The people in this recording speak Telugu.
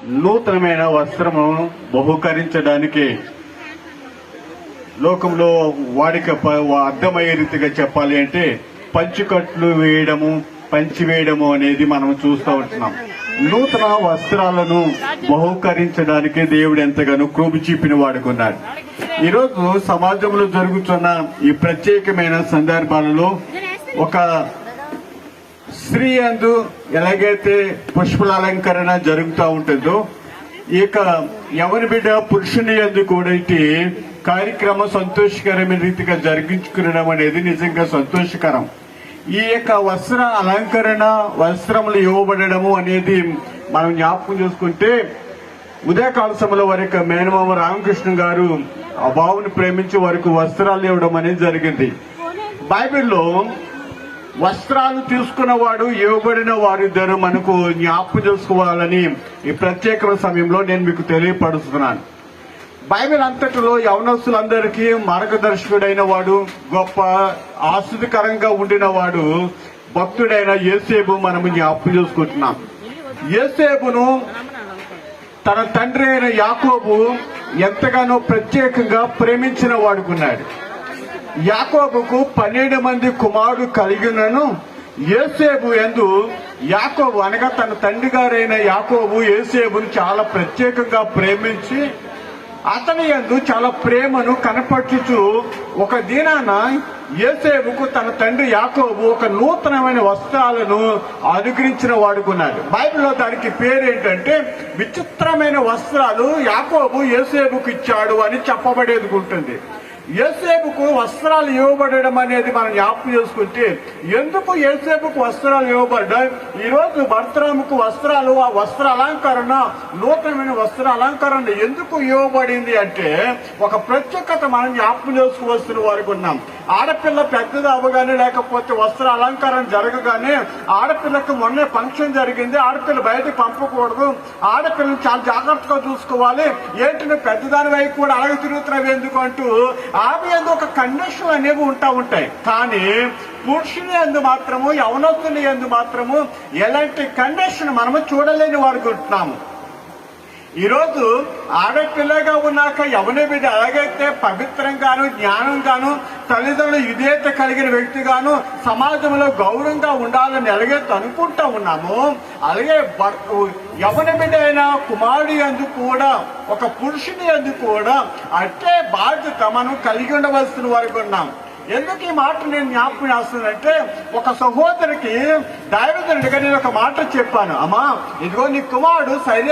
నూతనమైన వస్త్రము బహుకరించడానికి లోకంలో వాడిక అర్థమయ్యే రీతిగా చెప్పాలి అంటే పంచుకట్లు వేయడము, పంచి వేయడము అనేది మనం చూస్తూ ఉంటున్నాం. నూతన వస్త్రాలను బహుకరించడానికి దేవుడు ఎంతగానో కృప చూపిన వాడుకున్నాడు. ఈరోజు సమాజంలో జరుగుతున్న ఈ ప్రత్యేకమైన సందర్భాలలో ఒక స్త్రీ యందు ఎలాగైతే పుష్పల అలంకరణ జరుగుతూ ఉంటుందో, ఇక ఎవరి బిడ్డ పురుషుని యందు కూడా ఇటు కార్యక్రమం సంతోషకరమైన రీతిగా జరిగించుకునడం అనేది నిజంగా సంతోషకరం. ఈ యొక్క వస్త్ర అలంకరణ, వస్త్రములు ఇవ్వబడము అనేది మనం జ్ఞాపకం చేసుకుంటే, ఉదయకాల సమయంలో వారి యొక్క మేనమామ రామకృష్ణ గారు ఆ బావుని ప్రేమించి వారికి వస్త్రాలు ఇవ్వడం అనేది జరిగింది. బైబిల్లో వస్త్రాలు తీసుకున్నవాడు, ఇవ్వబడిన వారిద్దరు మనకు జ్ఞాపకం చేసుకోవాలని ఈ ప్రత్యేక సమయంలో నేను మీకు తెలియపరుస్తున్నాను. బైబిల్ అంతటిలో యవనస్తులందరికీ మార్గదర్శకుడైన వాడు, గొప్ప ఆసక్తికరంగా ఉండిన వాడు భక్తుడైన యోసేపు మనము జ్ఞాపకం చేసుకుంటున్నాం. యోసేపును తన తండ్రి అయిన యాకోబు ఎంతగానో ప్రత్యేకంగా ప్రేమించిన వాడుకున్నాడు. యాకోబుకు 12 మంది కుమారుడు కలిగినను యోసేపు యందు యాకోబు అనగా తన తండ్రి గారైన యాకోబు యోసేపును చాలా ప్రత్యేకంగా ప్రేమించి అతని యందు చాలా ప్రేమను కనపరుచుచు ఒక దినాన యోసేపుకు తన తండ్రి యాకోబు ఒక నూతనమైన వస్త్రాలను అనుగ్రహించిన వాడుకున్నాడు. బైబిల్లో దానికి పేరేంటంటే విచిత్రమైన వస్త్రాలు యాకోబు యోసేపుకు ఇచ్చాడు అని చెప్పబడేది ఉంటుంది. యోసేపుకు వస్త్రాలు ఇవ్వబడడం అనేది మనం జ్ఞాపకం చేసుకుంటే, ఎందుకు యోసేపుకు వస్త్రాలు ఇవ్వబడ్డాయి? ఈరోజు భర్తరాముకు వస్త్రాలు, ఆ వస్త్ర అలంకరణ, నూతనమైన వస్త్ర అలంకరణ ఎందుకు ఇవ్వబడింది అంటే ఒక ప్రత్యేకత మనం జ్ఞాపకం చేసుకోవాల్సిన వారికి ఉన్నాం. ఆడపిల్ల పెద్దది అవ్వగానే, లేకపోతే వస్త్ర అలంకరణ జరగగానే, ఆడపిల్లకు మొన్నే ఫంక్షన్ జరిగింది, ఆడపిల్ల బయటకు పంపకూడదు, ఆడపిల్లని చాలా జాగ్రత్తగా చూసుకోవాలి, ఏంటి పెద్దదాని వైపు కూడా అలాగే తిరుగుతున్నావు ఎందుకు అంటూ ఆమె ఎందు ఒక కండిషన్ అనేవి ఉంటాయి. కానీ పురుషుని యందు మాత్రము, యవనస్తుని యందు మాత్రము ఎలాంటి కండిషన్ మనము చూడలేని వారికి ఉంటున్నాము. ఈరోజు ఆడపిల్లగా ఉన్నాక యవన బిడ్డ ఎలాగైతే పవిత్రంగాను, జ్ఞానంగాను, తల్లిదండ్రులు విధేయత కలిగిన వ్యక్తిగాను, సమాజంలో గౌరవంగా ఉండాలని ఎలాగైతే అనుకుంటా ఉన్నామో, అలాగే యవన బిడ్డ అయిన కుమారుడి యందు కూడా, ఒక పురుషుని యందు కూడా అట్టే బాధ్యత మనం కలిగి ఉండవలసిన వారికి ఉన్నాం. ఎందుకు ఈ మాట నేను జ్ఞాపకం చేస్తానంటే, ఒక సహోదరికి దైవజనుడిగా నేను ఒక మాట చెప్పాను, అమ్మా ఇదిగో నీ కుమారుడు సరైన